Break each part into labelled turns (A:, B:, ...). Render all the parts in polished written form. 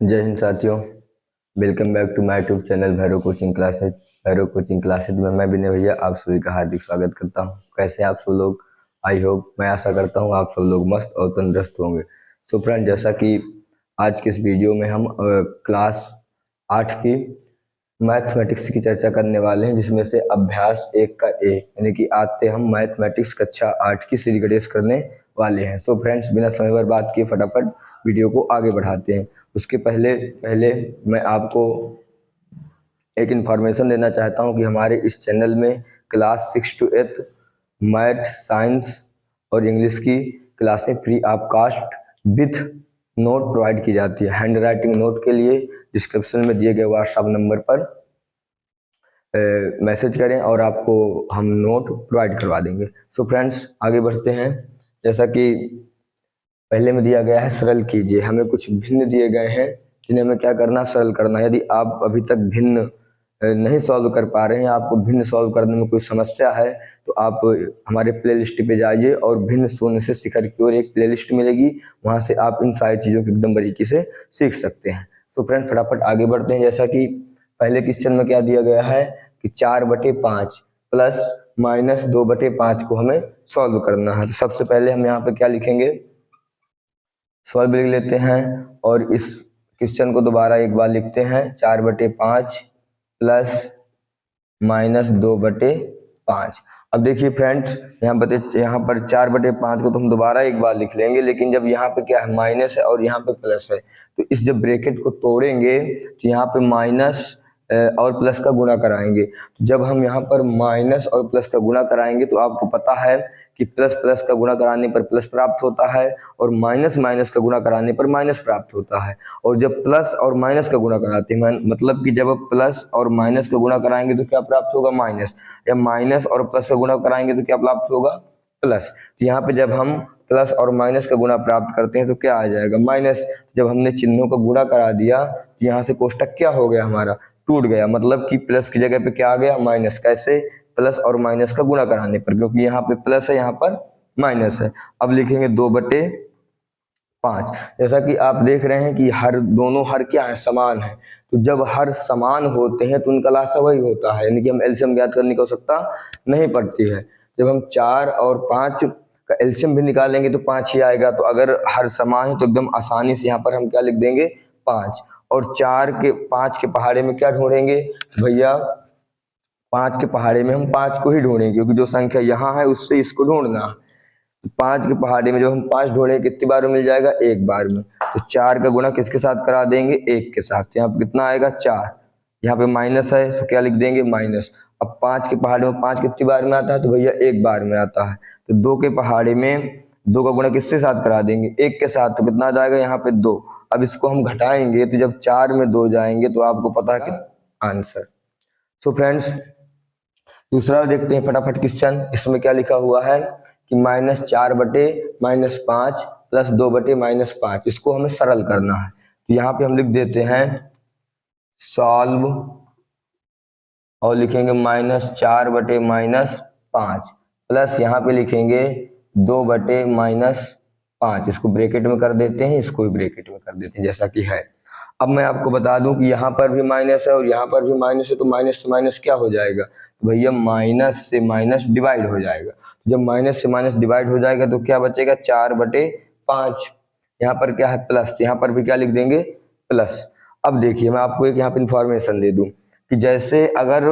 A: जय हिंद साथियों। Welcome back to my YouTube channel Bhairav coaching classes. Bhairav coaching classes में मैं विनय भैया आप सभी का हार्दिक स्वागत करता हूं। कैसे हैं आप सब लोग? आई होप, मैं आशा करता हूं आप सब लोग मस्त और तंदुरुस्त होंगे। सो फ्रेंड, जैसा कि आज के इस वीडियो में हम क्लास 8 की मैथमेटिक्स की चर्चा करने वाले हैं, जिसमें से अभ्यास 1 का ए यानी कि आज से हम मैथमेटिक्स कक्षा 8 की सीरीज गणेश करने वाले हैं। सो फ्रेंड्स, बिना समय बर्बाद किए फटाफट वीडियो को आगे बढ़ाते हैं। उसके पहले पहले मैं आपको एक इन्फॉर्मेशन देना चाहता हूं कि हमारे इस चैनल में क्लास 6 to 8 मैथ, साइंस और इंग्लिश की क्लासें free of cost with note provide की जाती है। हैंड राइटिंग नोट के लिए डिस्क्रिप्शन में दिए गए व्हाट्सएप नंबर पर मैसेज करें और आपको हम नोट प्रोवाइड करवा देंगे। सो फ्रेंड्स, आगे बढ़ते हैं। जैसा कि पहले में दिया गया है सरल कीजिए, हमें कुछ भिन्न दिए गए हैं जिन्हें हमें क्या करना, सरल करना है। यदि आप अभी तक भिन्न नहीं सॉल्व कर पा रहे हैं, आपको भिन्न सॉल्व करने में कोई समस्या है, तो आप हमारे प्लेलिस्ट पे जाइए और भिन्न शून्य से शिखर की ओर एक प्लेलिस्ट मिलेगी, वहां से आप इन सारी चीज़ों को एकदम बारीकी से सीख सकते हैं। सो फ्रेंड, फटाफट आगे बढ़ते हैं। जैसा कि पहले क्वेश्चन में क्या दिया गया है कि 4/5 प्लस माइनस 2/5 को हमें सॉल्व करना है। तो सबसे पहले हम यहाँ पे क्या लिखेंगे, सॉल्व लिख लेते हैं और इस क्वेश्चन को दोबारा एक बार लिखते हैं। 4/5 प्लस माइनस 2/5। अब देखिए फ्रेंड्स, यहाँ पर 4/5 को तो हम दोबारा एक बार लिख लेंगे, लेकिन जब यहाँ पे क्या है, माइनस है और यहाँ पे प्लस है, तो इस जब ब्रैकेट को तोड़ेंगे तो यहाँ पे माइनस और प्लस का गुणा कराएंगे। तो जब हम यहाँ पर माइनस और प्लस का गुणा कराएंगे तो आपको पता है कि प्लस प्लस का गुणा कराने पर प्लस प्राप्त होता है और माइनस माइनस का गुणा कराने पर माइनस प्राप्त होता है। और जब प्लस और माइनस का गुणा कराते हैं, मतलब कि जब आप प्लस और माइनस का गुणा कराएंगे तो क्या प्राप्त होगा, माइनस, या माइनस और प्लस का गुणा कराएंगे तो क्या प्राप्त होगा, प्लस। तो यहाँ पे जब हम प्लस और माइनस का गुणा प्राप्त करते हैं तो क्या आ जाएगा, माइनस। जब हमने चिन्हों का गुणा करा दिया तो यहाँ से कोष्टक क्या हो गया, हमारा टूट गया, मतलब कि प्लस की जगह पे क्या आ गया, माइनस। कैसे, प्लस और माइनस का गुणा कराने पर, क्योंकि यहाँ पे प्लस है, यहाँ पर माइनस है। अब लिखेंगे 2/5। जैसा कि आप देख रहे हैं कि दोनों हर क्या है, समान है। तो जब हर समान होते हैं तो उनका लासा वही होता है, यानी कि हम एलसीएम ज्ञात करने की आवश्यकता नहीं पड़ती है। जब हम 4 और 5 का एलसीएम भी निकालेंगे तो 5 ही आएगा। तो अगर हर समान है तो एकदम आसानी से यहाँ पर हम क्या लिख देंगे, 5। और 5 के पहाड़े में क्या ढूंढेंगे भैया, 5 के पहाड़े में हम 5 को ही ढूंढेंगे, क्योंकि जो संख्या यहाँ है उससे इसको ढूंढना है। तो 5 के पहाड़े में जब हम 5 ढूंढेंगे कितनी बार में मिल जाएगा, एक बार में। तो 4 का गुणा किसके साथ करा देंगे, 1 के साथ। यहाँ पे कितना आएगा, 4। यहाँ पे माइनस है तो क्या लिख देंगे, माइनस। अब 5 के पहाड़े में 5 कितनी बार में आता है, तो भैया एक बार में आता है। तो 2 के पहाड़े में 2 का गुणा किसके साथ करा देंगे, 1 के साथ। तो कितना आ जाएगा, यहाँ पे 2। अब इसको हम घटाएंगे तो जब 4 में 2 जाएंगे तो आपको पता है कि आंसर। सो फ्रेंड्स, दूसरा देखते हैं फटाफट क्वेश्चन। इसमें क्या लिखा हुआ है कि -4/-5 प्लस 2/-5, इसको हमें सरल करना है। तो यहाँ पे हम लिख देते हैं सॉल्व और लिखेंगे -4/-5 प्लस यहाँ पे लिखेंगे 2/-5। इसको ब्रैकेट में कर देते हैं, इसको भी ब्रैकेट में कर देते हैं जैसा कि है। अब मैं आपको बता दूं कि यहाँ पर भी माइनस है और यहाँ पर भी माइनस है, तो माइनस से माइनस क्या हो जाएगा, तो भैया माइनस से माइनस डिवाइड हो जाएगा। जब माइनस से माइनस डिवाइड हो जाएगा तो क्या बचेगा, 4/5। यहाँ पर क्या है, प्लस, तो यहाँ पर भी क्या लिख देंगे, प्लस। अब देखिए, मैं आपको एक यहाँ पे इंफॉर्मेशन दे दूं कि जैसे अगर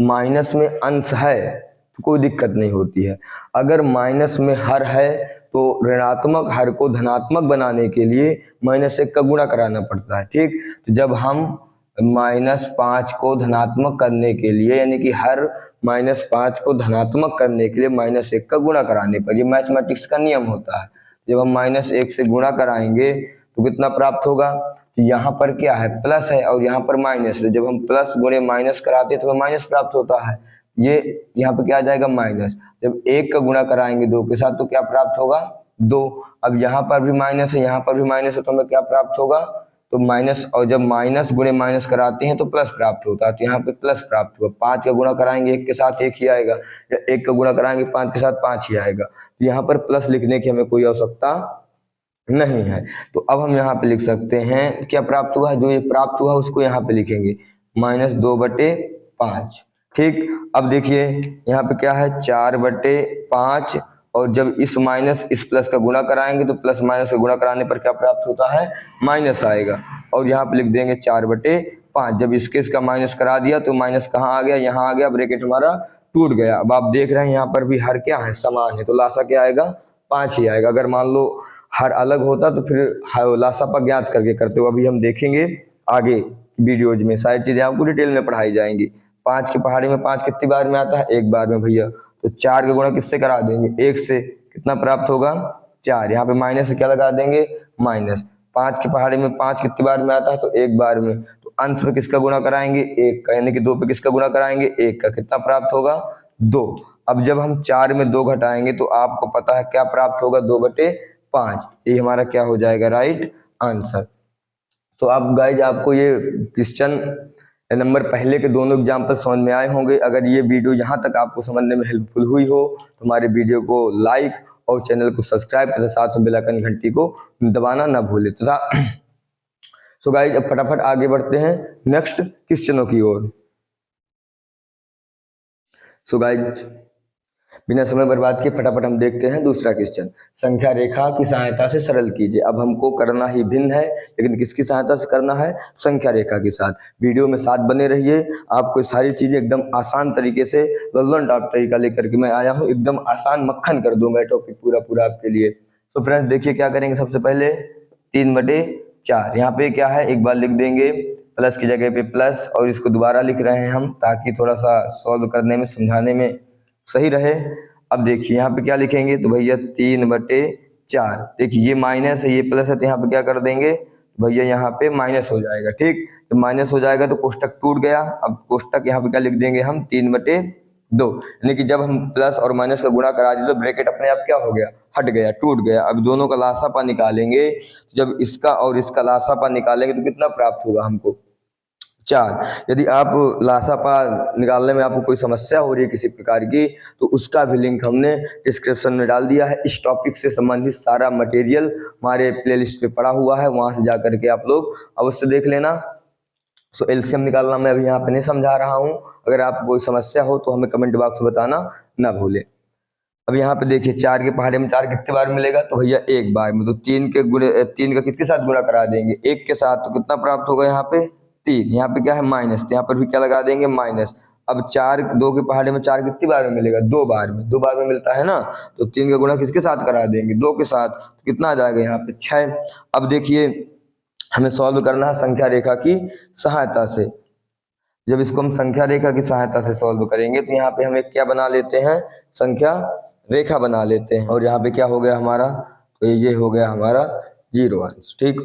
A: माइनस में अंश है तो कोई दिक्कत नहीं होती है। अगर माइनस में हर है तो ऋणात्मक हर को धनात्मक बनाने के लिए -1 का गुणा कराना पड़ता है, ठीक। तो जब हम -5 को धनात्मक करने के लिए, यानी कि हर -5 को धनात्मक करने के लिए -1 का गुणा कराने पर, ये मैथमेटिक्स का नियम होता है। जब हम -1 से गुणा कराएंगे तो कितना प्राप्त होगा, तो यहाँ पर क्या है, प्लस है और यहाँ पर माइनस है। जब हम प्लस गुणे माइनस कराते हैं तो माइनस प्राप्त होता है। ये यहाँ पे क्या आ जाएगा, माइनस। जब 1 का गुणा कराएंगे 2 के साथ तो क्या प्राप्त होगा, 2। अब यहाँ पर भी माइनस है, यहाँ पर भी माइनस है, तो हमें क्या प्राप्त होगा, तो माइनस। और जब माइनस गुणे माइनस कराते हैं तो प्लस प्राप्त होता है, तो यहाँ पे प्लस प्राप्त हुआ। 5 का गुणा कराएंगे 1 के साथ 1 ही आएगा, या 1 का गुणा कराएंगे 5 के साथ 5 ही आएगा। तो यहाँ पर प्लस लिखने की हमें कोई आवश्यकता नहीं है। तो अब हम यहाँ पे लिख सकते हैं क्या प्राप्त हुआ है, जो ये प्राप्त हुआ उसको यहाँ पे लिखेंगे -2/5। ठीक, अब देखिए यहाँ पे क्या है 4/5, और जब इस माइनस इस प्लस का गुणा कराएंगे तो प्लस माइनस का गुणा कराने पर क्या प्राप्त होता है, माइनस आएगा। और यहाँ पे लिख देंगे 4/5। जब इसके इसका माइनस करा दिया तो माइनस कहाँ आ गया, यहाँ आ गया, ब्रैकेट हमारा टूट गया। अब आप देख रहे हैं यहाँ पर भी हर क्या है, समान है, तो लासा क्या आएगा, 5 ही आएगा। अगर मान लो हर अलग होता तो फिर लासापा ज्ञात करके करते हो। अभी हम देखेंगे आगे वीडियोज में सारी चीजें आपको डिटेल में पढ़ाई जाएंगी। 5 की पहाड़ी में 5 कितनी बार में आता है, एक बार में भैया। तो 4 का गुणा किससे करा देंगे, 1 से, कितना प्राप्त होगा 4। यहाँ पे माइनस से क्या लगा देंगे, माइनस। 5 की पहाड़ी में 5 कितनी बार में आता है, तो एक बार में। तो अंश पे किसका गुणा कराएंगे, 1 का, यानी कि 2 पे किसका गुणा कराएंगे, 1 का, कितना प्राप्त होगा 2। अब जब हम 4 में 2 घटाएंगे तो आपको पता है क्या प्राप्त होगा, 2/5। ये हमारा क्या हो जाएगा, राइट आंसर। तो अब गाइज आपको ये क्वेश्चन नंबर पहले के दोनों एग्जाम्पल समझ में आए होंगे। अगर ये वीडियो यहाँ तक आपको समझने में हेल्पफुल हुई हो तो हमारे वीडियो को लाइक और चैनल को सब्सक्राइब तथा साथ में बेल आइकन घंटी को दबाना ना भूले तथा सो गाइज अब फटाफट आगे बढ़ते हैं नेक्स्ट क्वेश्चनों की ओर। सो गाइज बिना समय बर्बाद किए फटाफट हम देखते हैं दूसरा क्वेश्चन। संख्या रेखा की सहायता से सरल कीजिए। अब हमको करना ही भिन्न है, लेकिन किसकी सहायता से करना है, संख्या रेखा के साथ। वीडियो में साथ बने रहिए, आपको सारी चीजें एकदम आसान तरीके से लल्लन टॉप तरीका लेकर के मैं आया हूँ, एकदम आसान मक्खन कर दूंगा टॉपिक पूरा पूरा आपके लिए। तो फ्रेंड्स देखिए क्या करेंगे, सबसे पहले 3/4 यहाँ पे क्या है, एक बार लिख देंगे प्लस की जगह पे प्लस, और इसको दोबारा लिख रहे हैं हम ताकि थोड़ा सा सॉल्व करने में समझाने में सही रहे। अब देखिए यहाँ पे क्या लिखेंगे, तो भैया 3/4। देखिए ये माइनस है ये प्लस है, तो यहाँ पे क्या कर देंगे भैया, यहाँ पे माइनस हो जाएगा। ठीक, तो माइनस हो जाएगा तो कोष्टक टूट गया। अब कोष्टक यहाँ पे क्या लिख देंगे हम, 3/2, यानी कि जब हम प्लस और माइनस का गुणा करा दिए तो ब्रैकेट अपने आप क्या हो गया, हट गया, टूट गया। अब दोनों का लासापा निकालेंगे, जब इसका और इसका लासापा निकालेंगे तो कितना प्राप्त होगा हमको, 4। यदि आप लासापा निकालने में आपको कोई समस्या हो रही है किसी प्रकार की, तो उसका भी लिंक हमने डिस्क्रिप्शन में डाल दिया है। इस टॉपिक से संबंधित सारा मटेरियल हमारे प्लेलिस्ट पे पड़ा हुआ है, वहां से जा करके आप लोग अवश्य देख लेना। सो एलसीएम निकालना मैं अभी यहाँ पे नहीं समझा रहा हूँ, अगर आपको कोई समस्या हो तो हमें कमेंट बॉक्स में बताना ना भूले। अब यहाँ पे देखिए 4 के पहाड़े में 4 कितने बार मिलेगा, तो भैया एक बार में। तो 3 के गुणे 3 का किसके साथ गुणा करा देंगे, 1 के साथ, तो कितना प्राप्त होगा यहाँ पे 3। यहाँ पे क्या है माइनस, तो यहाँ पर भी क्या लगा देंगे माइनस। अब 4 2 के पहाड़े में 4 कितनी बार में मिलेगा, 2 बार में, 2 बार में मिलता है ना। तो 3 का गुणा किसके साथ करा देंगे, 2 के साथ, तो कितना आ जाएगा यहाँ पे 6। अब देखिए हमें सॉल्व करना है संख्या रेखा की सहायता से। जब इसको हम संख्या रेखा की सहायता से सॉल्व करेंगे तो यहाँ पे हम एक क्या बना लेते हैं, संख्या रेखा बना लेते हैं। और यहाँ पे क्या हो गया हमारा, तो ये हो गया हमारा 0 अंश। ठीक,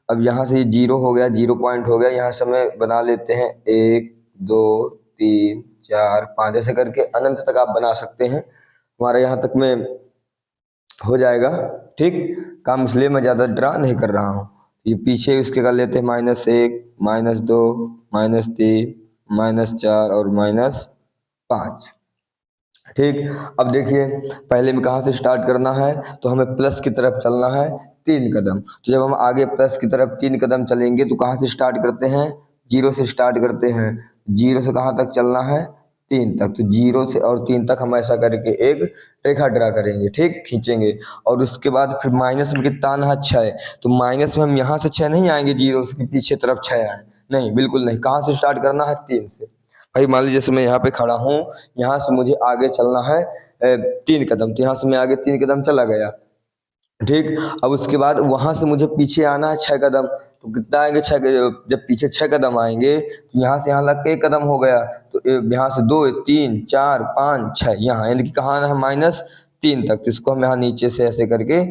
A: अब यहाँ से ये 0 हो गया, 0 पॉइंट हो गया। यहाँ से हमें बना लेते हैं 1 2 3 4 5 ऐसे करके अनंत तक आप बना सकते हैं। हमारा यहाँ तक में हो जाएगा। ठीक, काम इसलिए मैं ज्यादा ड्रा नहीं कर रहा हूँ। ये पीछे इसके कर लेते हैं -1 -2 -3 -4 और -5। ठीक, अब देखिए पहले में कहाँ से स्टार्ट करना है, तो हमें प्लस की तरफ चलना है 3 कदम। तो जब हम आगे प्लस की तरफ 3 कदम चलेंगे तो कहाँ से स्टार्ट करते हैं, 0 से स्टार्ट करते हैं। 0 से कहाँ तक चलना है, 3 तक। तो 0 से और 3 तक हम ऐसा करके एक रेखा ड्रा करेंगे, ठीक, खींचेंगे। और उसके बाद फिर माइनस में कितना आना है, 6। तो माइनस में हम यहाँ से 6 नहीं आएंगे, 0 के पीछे तरफ 6 आए, नहीं, बिल्कुल नहीं। कहाँ से स्टार्ट करना है, 3 से। भाई मान लीजिए जैसे मैं यहाँ पे खड़ा हूँ, यहाँ से मुझे आगे चलना है 3 कदम, तो यहाँ से मैं आगे 3 कदम चला गया। ठीक, अब उसके बाद वहां से मुझे पीछे आना है 6 कदम, तो कितना आएंगे 6, जब पीछे 6 कदम आएंगे तो यहाँ से यहाँ लग के 1 कदम हो गया। तो यहाँ से 2 3 4 5 6 यहाँ, यानी कि कहाँ है -3 तक। तो इसको हम यहाँ नीचे से ऐसे करके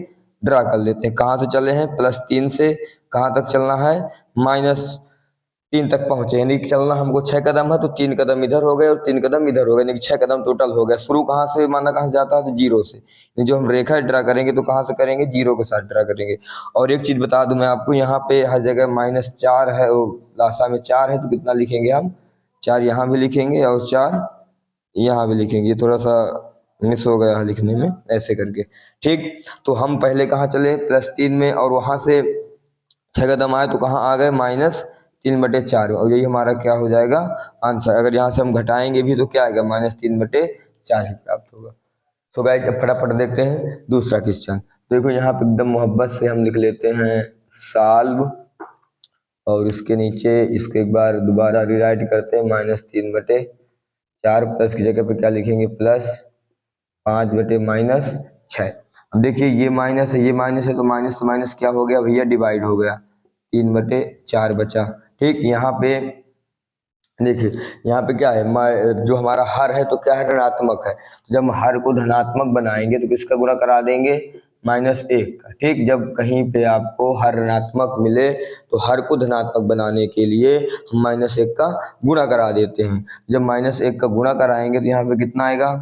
A: ड्रा कर लेते हैं। कहाँ से चले हैं, +3 से कहाँ तक चलना है, -3 तक पहुंचे। यानी कि चलना हमको 6 कदम है, तो 3 कदम इधर हो गए और 3 कदम इधर हो गए, यानी कि 6 कदम टोटल हो गया। शुरू कहाँ से माना, कहाँ से जाता है, तो 0 से। जो हम रेखा ड्रा करेंगे तो कहाँ से करेंगे, 0 के साथ ड्रा करेंगे। और एक चीज बता दूं मैं आपको, यहाँ पे हर जगह -4 है, वो लासा में 4 है, तो कितना लिखेंगे हम, 4 यहाँ भी लिखेंगे और 4 यहाँ भी लिखेंगे। थोड़ा सा मिस हो गया लिखने में ऐसे करके। ठीक, तो हम पहले कहाँ चले +3 में, और वहां से 6 कदम आए तो कहाँ आ गए -3/4, और यही हमारा क्या हो जाएगा आंसर। अगर यहाँ से हम घटाएंगे भी तो क्या आएगा -3/4 ही प्राप्त होगा। सो गाइस अब फटाफट देखते हैं दूसरा क्वेश्चन। देखो यहाँ पे एकदम मोहब्बत से हम लिख लेते हैं सॉल्व, और इसके नीचे इसको एक बार दोबारा रीराइट करते हैं -3/4, प्लस की जगह पे क्या लिखेंगे +5/-6। अब देखिए ये माइनस है ये माइनस है, तो माइनस से माइनस क्या हो गया भैया डिवाइड हो गया, 3/4 बचा। ठीक, यहाँ पे देखिए यहाँ पे क्या है जो हमारा हर है तो क्या है ऋणात्मक है, तो जब हम हर को धनात्मक बनाएंगे तो किसका गुणा करा देंगे -1 का। ठीक, जब कहीं पे आपको हर ऋणात्मक मिले तो हर को धनात्मक बनाने के लिए हम -1 का गुणा करा देते हैं। जब -1 का गुणा कराएंगे तो यहाँ पे कितना आएगा,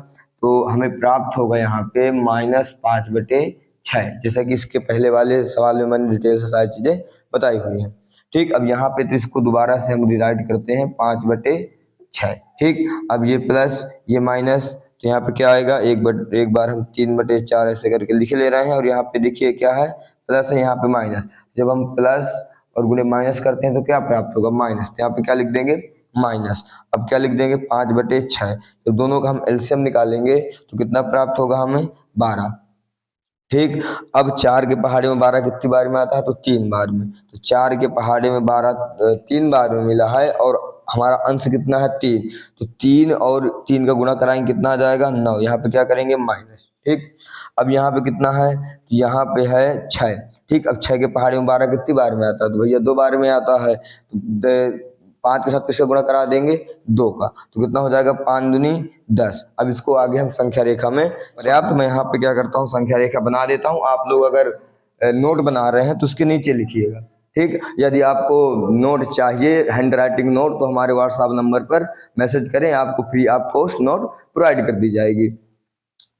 A: तो हमें प्राप्त होगा यहाँ पे -5/6, जैसा कि इसके पहले वाले सवाल में मैंने डिटेल से सारी चीजें बताई हुई हैं। ठीक, अब यहाँ पे तो इसको दोबारा से हम डिवाइड करते हैं 5/6। ठीक, अब ये प्लस ये माइनस, तो यहाँ पे क्या आएगा एक बार हम 3/4 ऐसे करके लिख ले रहे हैं, और यहाँ पे देखिए क्या है प्लस है यहाँ पे माइनस। जब हम प्लस और गुणे माइनस करते हैं तो क्या प्राप्त होगा माइनस, तो यहाँ पे क्या लिख देंगे माइनस। अब क्या लिख देंगे 5/6, जब दोनों का हम एलसीएम निकालेंगे तो कितना प्राप्त होगा हमें 12। ठीक, अब 4 के पहाड़े में 12 कितनी बार में आता है, तो 3 बार में, तो 4 के पहाड़े में 12 3 बार में मिला है, और हमारा अंश कितना है 3, तो 3 और 3 का गुणा कराएंगे कितना आ जाएगा 9, यहाँ पे क्या करेंगे माइनस। ठीक, अब यहाँ पे कितना है, तो यहाँ पे है 6। ठीक, अब 6 के पहाड़े में 12 कितनी बार में आता है, तो भैया 2 बार में आता है, तो 5 के साथ किसका गुणा करा देंगे 2 का, तो कितना हो जाएगा 5 दूनी 10। अब इसको आगे हम संख्या रेखा में पर्याप्त, मैं यहाँ पे क्या करता हूँ संख्या रेखा बना देता हूँ। आप लोग अगर नोट बना रहे हैं तो उसके नीचे लिखिएगा। ठीक, यदि आपको नोट चाहिए हैंड राइटिंग नोट तो हमारे व्हाट्सएप नंबर पर मैसेज करें, आपको free of cost note provide कर दी जाएगी।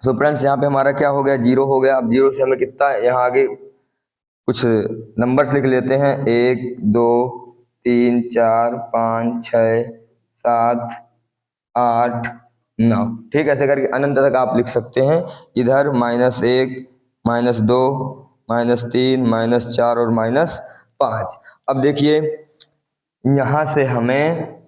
A: सो फ्रेंड्स यहाँ पे हमारा क्या हो गया 0 हो गया। अब 0 से हमें कितना यहाँ आगे कुछ नंबर्स लिख लेते हैं 1 2 3 4 5 6 7 8 9। ठीक, ऐसे करके अनंत तक आप लिख सकते हैं। इधर -1 -2 -3 -4 और -5। अब देखिए यहाँ से हमें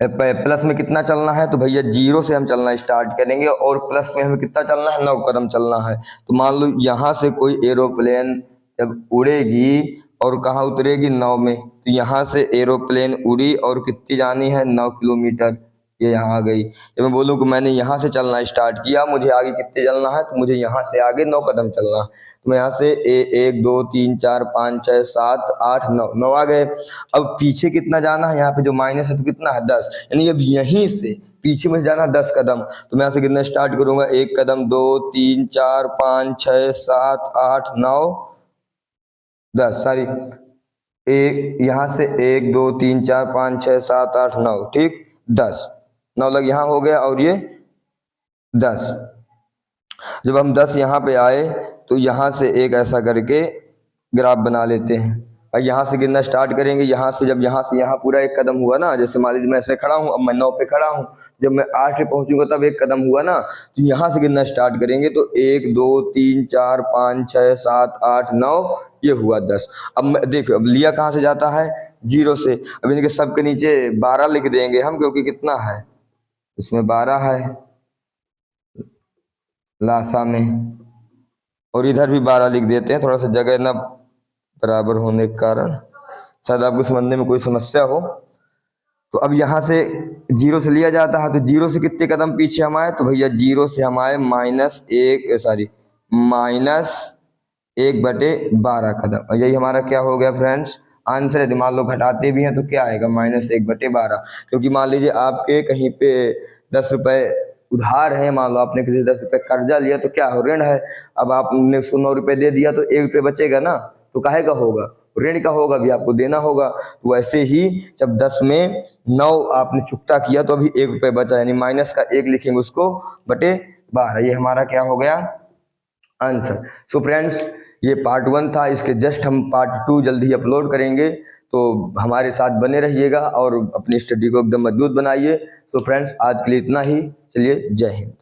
A: प्लस में कितना चलना है, तो भैया 0 से हम चलना स्टार्ट करेंगे, और प्लस में हमें कितना चलना है 9 कदम चलना है। तो मान लो यहाँ से कोई एरोप्लेन जब उड़ेगी और कहाँ उतरेगी 9 में, तो यहाँ से एरोप्लेन उड़ी और कितनी जानी है 9 किलोमीटर, ये यहाँ आ गई। जब मैं बोलूँ कि मैंने यहाँ से चलना स्टार्ट किया, मुझे आगे कितने चलना है, तो मुझे यहाँ से आगे 9 कदम चलना है। तो मैं यहाँ से 1 2 3 4 5 6 7 8 9 आ गए। अब पीछे कितना जाना है, यहाँ पे जो माइनस है तो कितना है 10, यानी अब यहीं से पीछे मुझे जाना 10 कदम। तो मैं यहाँ से गिनना स्टार्ट करूंगा 1 कदम 2 3 4 5 6 7 8 9 10, सॉरी एक यहाँ से 1 2 3 4 5 6 7 8 9, ठीक 10 9 लग यहाँ हो गया, और ये 10। जब हम 10 यहाँ पे आए तो यहाँ से एक ऐसा करके ग्राफ बना लेते हैं, और यहाँ से गिनना स्टार्ट करेंगे। यहाँ से जब यहाँ से यहाँ पूरा 1 कदम हुआ ना, जैसे मान लीजिए मैं ऐसे खड़ा हूँ, अब मैं 9 पे खड़ा हूँ, जब मैं 8 पे पहुँचूंगा तब 1 कदम हुआ ना, तो यहाँ से गिनना स्टार्ट करेंगे तो 1 2 3 4 5 6 7 8 9, ये हुआ 10। अब देखो अब लिया कहाँ से जाता है 0 से। अब इनके सबके नीचे 12 लिख देंगे हम, क्योंकि कितना है इसमें 12 है लासा में, और इधर भी 12 लिख देते हैं, थोड़ा सा जगह ना बराबर होने के कारण शायद आपको समझने में कोई समस्या हो। तो अब यहाँ से 0 से लिया जाता है, तो 0 से कितने कदम पीछे हम आए, तो भैया 0 से हम आए -1/12 कदम, और यही हमारा क्या हो गया फ्रेंड्स आंसर। यदि मान लो घटाते भी हैं तो क्या आएगा -1/12, क्योंकि मान लीजिए आपके कहीं पे 10 रुपए उधार है, मान लो आपने किसी 10 रुपए कर्जा लिया तो क्या हो ऋण है। अब आपने उसको 9 रुपए दे दिया तो 1 रुपये बचेगा ना, तो काहे का होगा ऋण का होगा, भी आपको देना होगा। तो वैसे ही जब 10 में 9 आपने चुकता किया तो अभी 1 रुपये बचा, यानी माइनस का 1 लिखेंगे उसको /12, ये हमारा क्या हो गया आंसर। सो फ्रेंड्स ये पार्ट 1 था, इसके जस्ट हम पार्ट 2 जल्दी ही अपलोड करेंगे, तो हमारे साथ बने रहिएगा और अपनी स्टडी को एकदम मजबूत बनाइए। सो फ्रेंड्स आज के लिए इतना ही, चलिए जय हिंद।